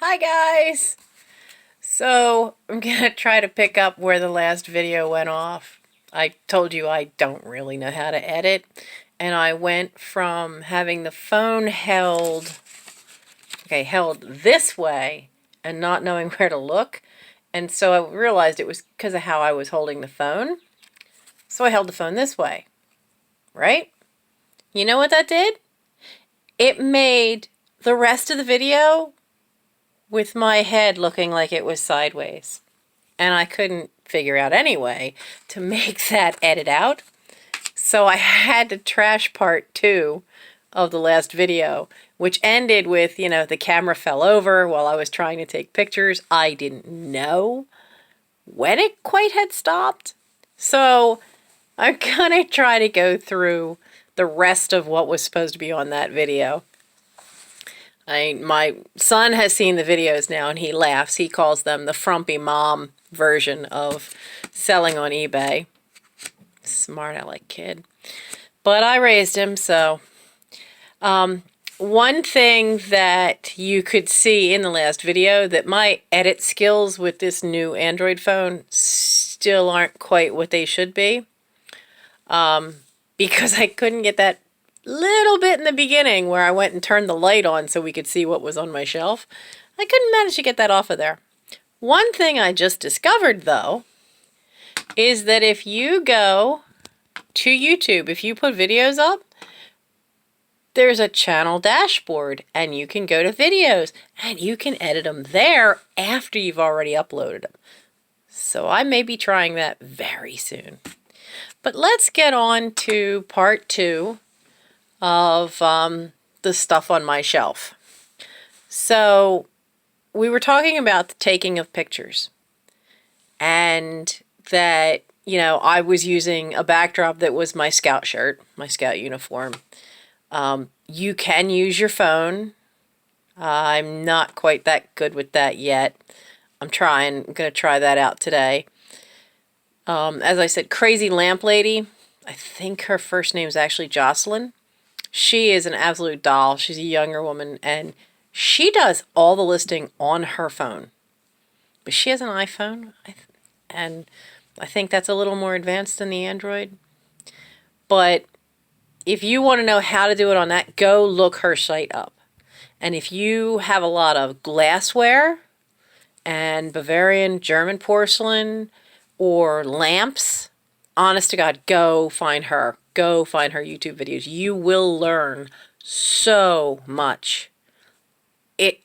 Hi guys! So I'm gonna try to pick up where the last video went off. I told you I don't really know how to edit, and I went from having the phone held this way and not knowing where to look, and so I realized it was because of how I was holding the phone. So I held the phone this way, right? You know what that did? It made the rest of the video with my head looking like it was sideways. And I couldn't figure out any way to make that edit out. So I had to trash part 2 of the last video, which ended with, the camera fell over while I was trying to take pictures. I didn't know when it quite had stopped. So I'm gonna try to go through the rest of what was supposed to be on that video. My son has seen the videos now and he laughs. He calls them the frumpy mom version of selling on eBay. Smart aleck kid. But I raised him, so. One thing that you could see in the last video that my edit skills with this new Android phone still aren't quite what they should be. Because I couldn't get that little bit in the beginning where I went and turned the light on so we could see what was on my shelf. I couldn't manage to get that off of there. One thing I just discovered, though, is that if you go to YouTube, if you put videos up, there's a channel dashboard, and you can go to videos, and you can edit them there after you've already uploaded them. So I may be trying that very soon. But let's get on to part 2 of the stuff on my shelf. So we were talking about the taking of pictures, and that, I was using a backdrop that was my scout shirt, my scout uniform. You can use your phone. I'm not quite that good with that yet. I'm going to try that out today. As I said, Crazy Lamp Lady, I think her first name is actually Jocelyn. She is an absolute doll. She's a younger woman, and she does all the listing on her phone. But she has an iPhone, and I think that's a little more advanced than the Android. But if you want to know how to do it on that, go look her site up. And if you have a lot of glassware and Bavarian German porcelain or lamps, honest to God, go find her. Go find her YouTube videos. You will learn so much.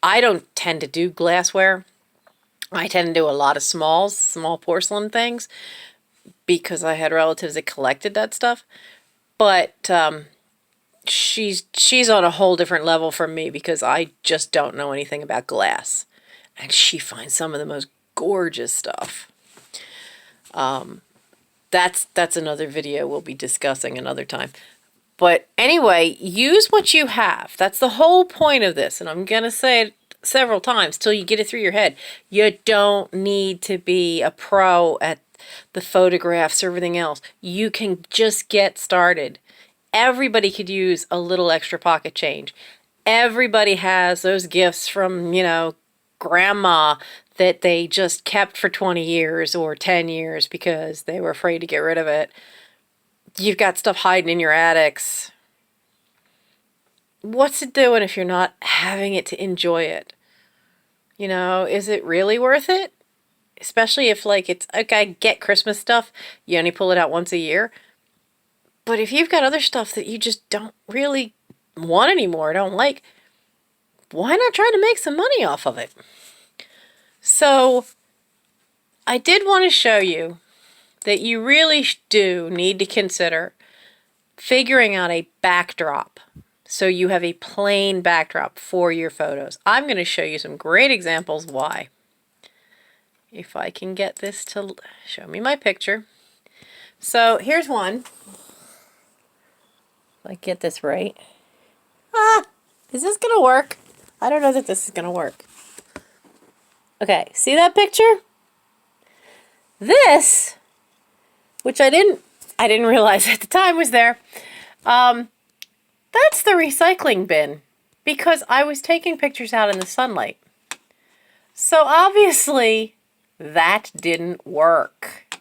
I don't tend to do glassware. I tend to do a lot of small porcelain things because I had relatives that collected that stuff. But she's on a whole different level from me because I just don't know anything about glass. And she finds some of the most gorgeous stuff. That's another video we'll be discussing another time. But anyway, use what you have. That's the whole point of this. And I'm going to say it several times till you get it through your head. You don't need to be a pro at the photographs or everything else. You can just get started. Everybody could use a little extra pocket change. Everybody has those gifts from, grandma that they just kept for 20 years or 10 years because they were afraid to get rid of it. You've got stuff hiding in your attics. What's it doing if you're not having it to enjoy it? Is it really worth it? Especially if, it's, okay, I get Christmas stuff. You only pull it out once a year. But if you've got other stuff that you just don't really want anymore, don't like, why not try to make some money off of it? So I did want to show you that you really do need to consider figuring out a backdrop so you have a plain backdrop for your photos. I'm going to show you some great examples why. If I can get this to show me my picture. So here's one. If I get this right. Is this going to work? I don't know that this is going to work. Okay, see that picture? This, which I didn't realize at the time was there, that's the recycling bin because I was taking pictures out in the sunlight. So obviously that didn't work.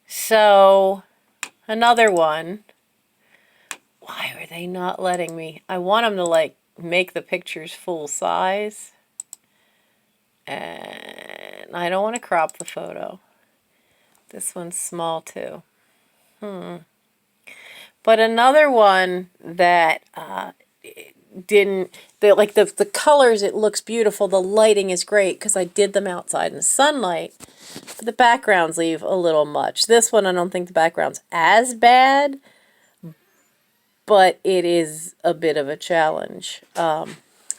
So another one. Why are they not letting me? I want them to like make the pictures full size. And I don't want to crop the photo. This one's small too. But another one that the colors, it looks beautiful. The lighting is great because I did them outside in the sunlight. But the backgrounds leave a little much. This one, I don't think the background's as bad, but it is a bit of a challenge.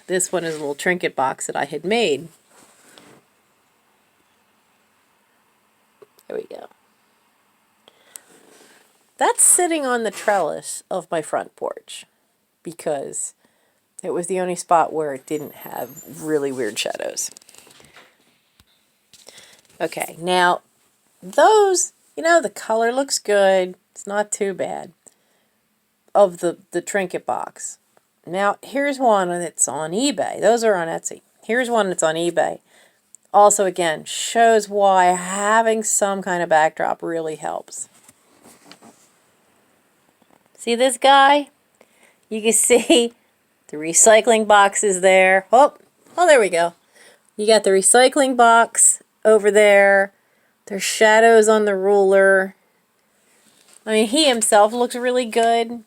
This one is a little trinket box that I had made. There we go. That's sitting on the trellis of my front porch because it was the only spot where it didn't have really weird shadows. Okay, now those, the color looks good. It's not too bad of the trinket box. Now, here's one that's on eBay. Those are on Etsy. Here's one that's on eBay. Also, again, shows why having some kind of backdrop really helps. See this guy? You can see the recycling box is there. Oh, there we go. You got the recycling box over there. There's shadows on the ruler. I mean, he himself looks really good.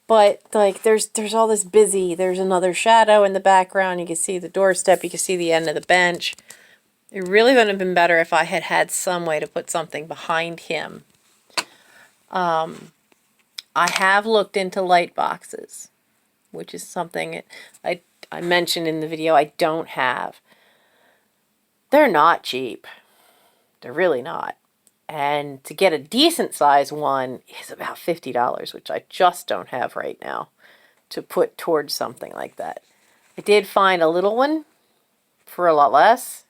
But, like, there's all this busy. There's another shadow in the background. You can see the doorstep. You can see the end of the bench. It really would have been better if I had had some way to put something behind him. I have looked into light boxes, which is something I mentioned in the video I don't have. They're not cheap. They're really not. And to get a decent size one is about $50, which I just don't have right now to put towards something like that. I did find a little one for a lot less,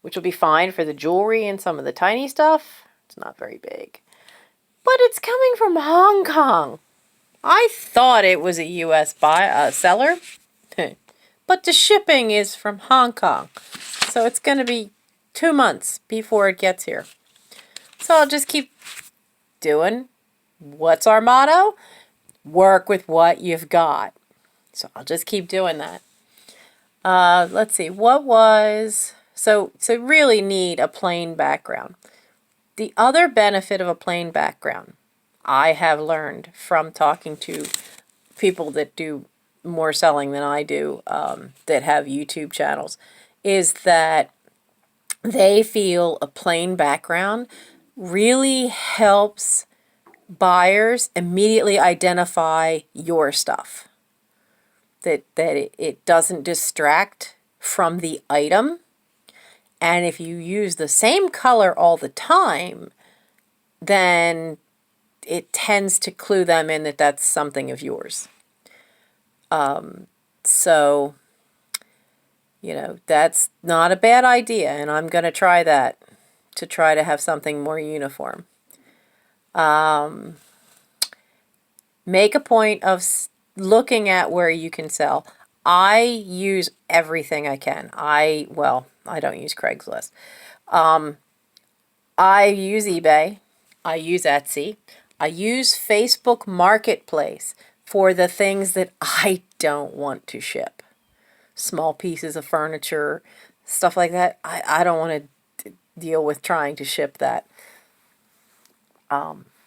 which will be fine for the jewelry and some of the tiny stuff. It's not very big. But it's coming from Hong Kong. I thought it was a U.S. seller, but the shipping is from Hong Kong. So it's going to be 2 months before it gets here. So I'll just keep doing, what's our motto? Work with what you've got. So I'll just keep doing that. Let's see, so really need a plain background. The other benefit of a plain background, I have learned from talking to people that do more selling than I do, that have YouTube channels, is that they feel a plain background really helps buyers immediately identify your stuff. That it doesn't distract from the item. And if you use the same color all the time, then it tends to clue them in that that's something of yours. So, that's not a bad idea, and I'm going to try that to try to have something more uniform. Make a point of looking at where you can sell. I use everything I can. I don't use Craigslist. I use eBay. I use Etsy. I use Facebook Marketplace for the things that I don't want to ship. Small pieces of furniture, stuff like that. I don't want to deal with trying to ship that.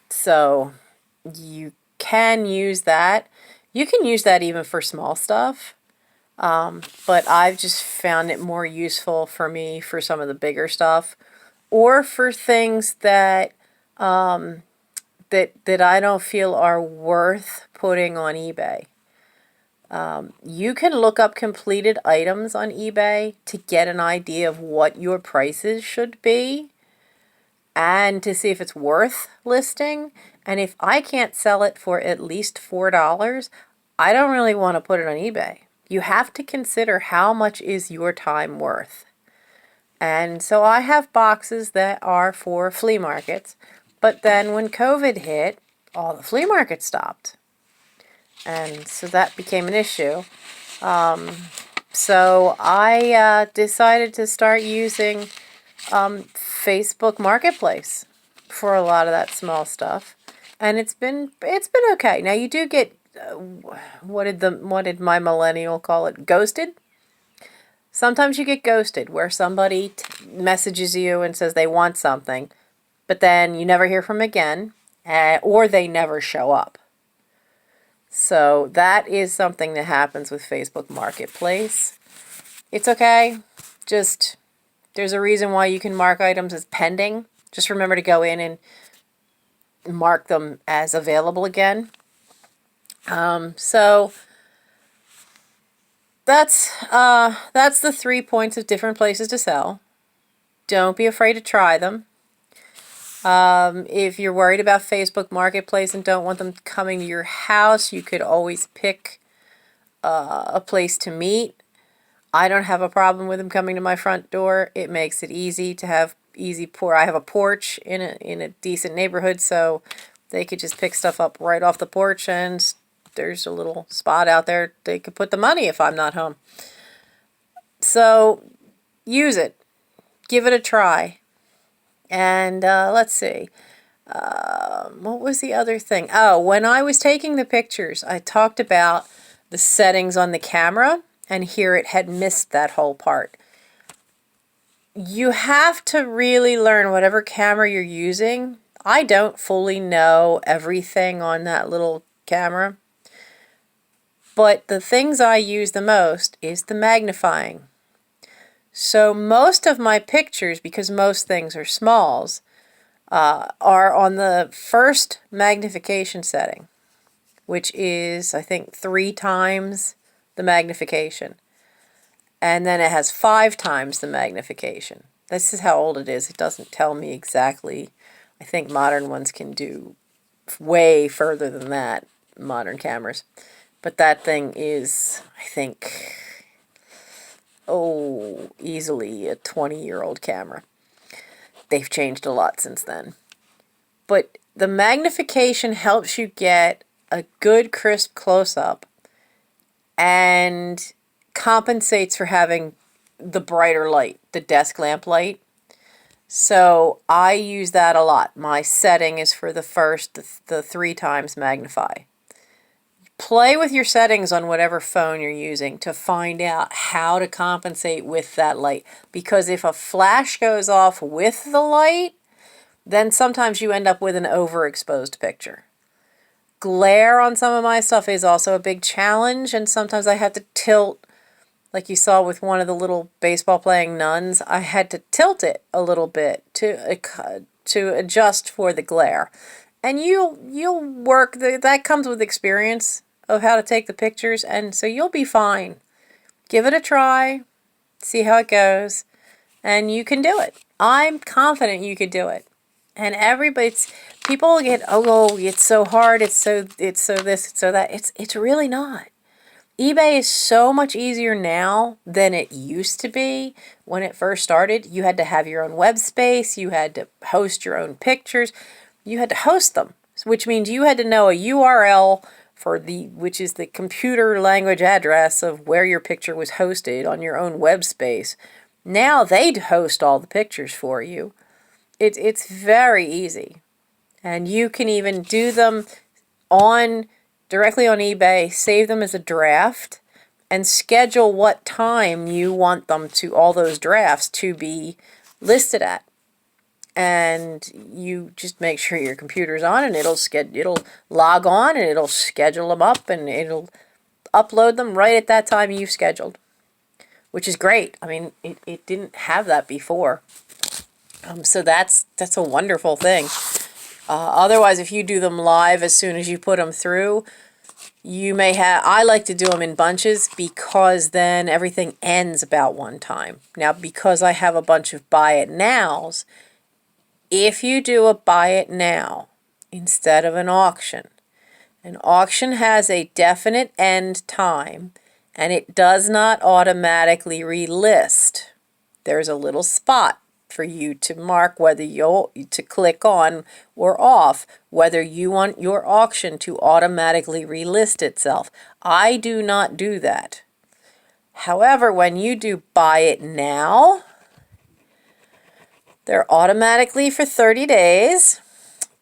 So you can use that. You can use that even for small stuff. But I've just found it more useful for me for some of the bigger stuff, or for things that that I don't feel are worth putting on eBay. You can look up completed items on eBay to get an idea of what your prices should be and to see if it's worth listing. And if I can't sell it for at least $4, I don't really want to put it on eBay. You have to consider how much is your time worth. And so I have boxes that are for flea markets, but then when COVID hit, all the flea markets stopped. And so that became an issue. So I decided to start using Facebook Marketplace for a lot of that small stuff, and it's been okay. Now you do get what did my millennial call it? Ghosted. Sometimes you get ghosted where somebody messages you and says they want something, but then you never hear from them again, or they never show up. So that is something that happens with Facebook Marketplace. It's okay. Just there's a reason why you can mark items as pending. Just remember to go in and mark them as available again. So that's the 3 points of different places to sell. Don't be afraid to try them. If you're worried about Facebook Marketplace and don't want them coming to your house, you could always pick a place to meet. I don't have a problem with them coming to my front door. It makes it easy to have I have a porch in a decent neighborhood, so they could just pick stuff up right off the porch, and there's a little spot out there they could put the money if I'm not home. So use it. Give it a try. And let's see. What was the other thing? Oh, when I was taking the pictures, I talked about the settings on the camera, and here it had missed that whole part. You have to really learn whatever camera you're using. I don't fully know everything on that little camera, but the things I use the most is the magnifying. So most of my pictures, because most things are smalls, are on the first magnification setting, which is, I think, 3 times the magnification. And then it has 5 times the magnification. This is how old it is. It doesn't tell me exactly. I think modern ones can do way further than that, modern cameras. But that thing is, I think, easily a 20-year-old camera. They've changed a lot since then. But the magnification helps you get a good crisp close-up and compensates for having the brighter light, the desk lamp light. So I use that a lot. My setting is for the 3 times magnify. Play with your settings on whatever phone you're using to find out how to compensate with that light. Because if a flash goes off with the light, then sometimes you end up with an overexposed picture. Glare on some of my stuff is also a big challenge, and sometimes I have to tilt, like you saw with one of the little baseball playing nuns, I had to tilt it a little bit to adjust for the glare. And you'll work, that comes with experience of how to take the pictures, and so you'll be fine. Give it a try, see how it goes, and you can do it. I'm confident you could do it. And people get, it's so hard, it's so this, it's so that. It's really not. eBay is so much easier now than it used to be. When it first started, you had to have your own web space, you had to host your own pictures, you had to host them, which means you had to know a URL which is the computer language address of where your picture was hosted on your own web space. Now they'd host all the pictures for you. It's very easy. And you can even do them directly on eBay, save them as a draft, and schedule what time you want all those drafts to be listed at. And you just make sure your computer's on, and it'll log on, and it'll schedule them up, and it'll upload them right at that time you've scheduled, which is great. I mean, it didn't have that before. So that's a wonderful thing. Otherwise, if you do them live as soon as you put them through, I like to do them in bunches because then everything ends about one time. Now, because I have a bunch of buy it nows, if you do a buy it now instead of an auction has a definite end time, and it does not automatically relist. There's a little spot for you to mark to click on or off whether you want your auction to automatically relist itself. I do not do that. However, when you do buy it now, they're automatically for 30 days.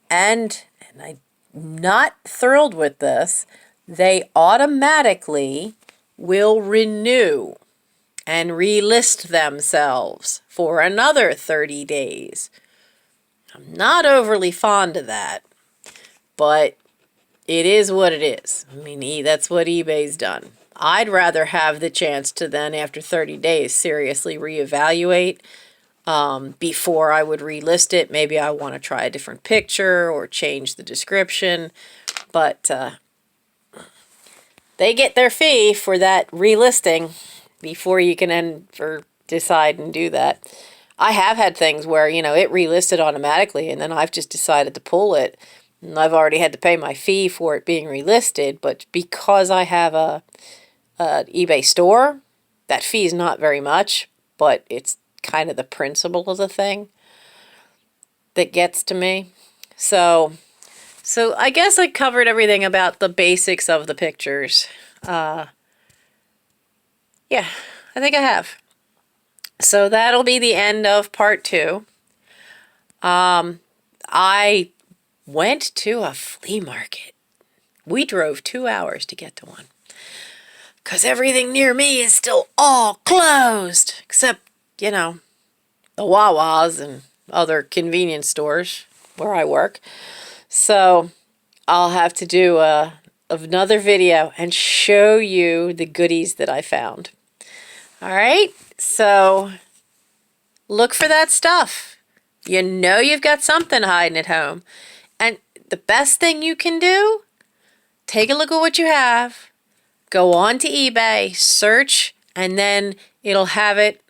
And I'm not thrilled with this, they automatically will renew and relist themselves for another 30 days. I'm not overly fond of that, but it is what it is. I mean, that's what eBay's done. I'd rather have the chance to then, after 30 days, seriously reevaluate before I would relist it. Maybe I want to try a different picture or change the description, but they get their fee for that relisting before you can decide and do that. I have had things where, it relisted automatically and then I've just decided to pull it. And I've already had to pay my fee for it being relisted, but because I have a eBay store, that fee is not very much, but it's kind of the principle of the thing that gets to me. So I guess I covered everything about the basics of the pictures. Yeah, I think I have. So that'll be the end of part 2. I went to a flea market. We drove 2 hours to get to one, because everything near me is still all closed, except, the Wawas and other convenience stores where I work. So I'll have to do another video and show you the goodies that I found. All right, so look for that stuff. You've got something hiding at home. And the best thing you can do, take a look at what you have, go on to eBay, search, and then it'll have it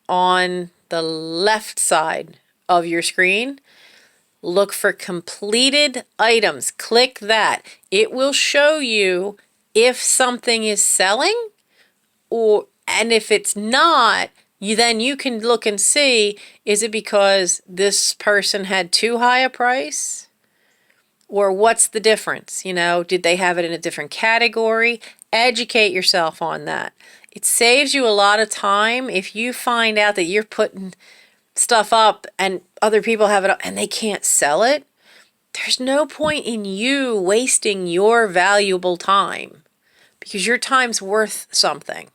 on the left side of your screen. Look for completed items. Click that. It will show you if something is selling, and if it's not, then you can look and see, is it because this person had too high a price? Or what's the difference? Did they have it in a different category? Educate yourself on that. It saves you a lot of time if you find out that you're putting stuff up and other people have it up and they can't sell it. There's no point in you wasting your valuable time, because your time's worth something.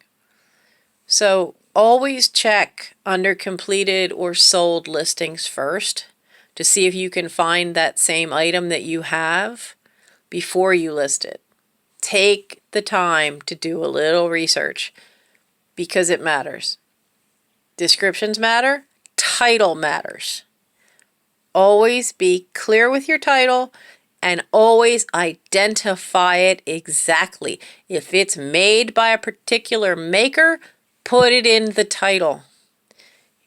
So always check under completed or sold listings first to see if you can find that same item that you have before you list it. Take the time to do a little research, because it matters. Descriptions matter. Title matters. Always be clear with your title and always identify it exactly. If it's made by a particular maker, put it in the title.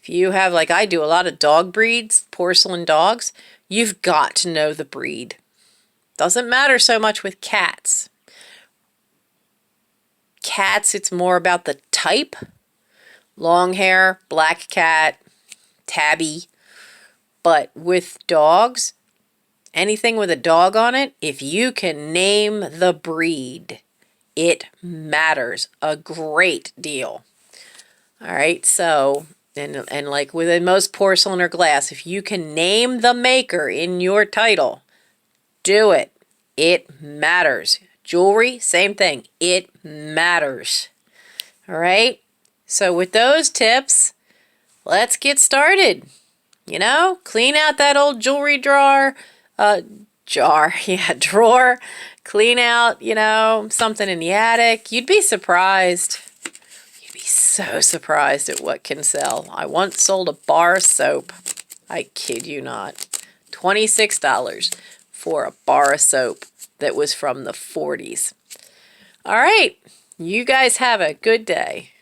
If you have, like I do, a lot of dog breeds, porcelain dogs, you've got to know the breed. Doesn't matter so much with cats. Cats, it's more about the type. Long hair, black cat, tabby. But with dogs, anything with a dog on it, if you can name the breed, it matters a great deal. All right, so, and like with most porcelain or glass, if you can name the maker in your title, do it. It matters. Jewelry, same thing. It matters. All right, so with those tips, let's get started. Clean out that old jewelry drawer. Clean out, something in the attic. You'd be surprised. You'd be so surprised at what can sell. I once sold a bar of soap. I kid you not. $26 for a bar of soap that was from the 40s. All right. You guys have a good day.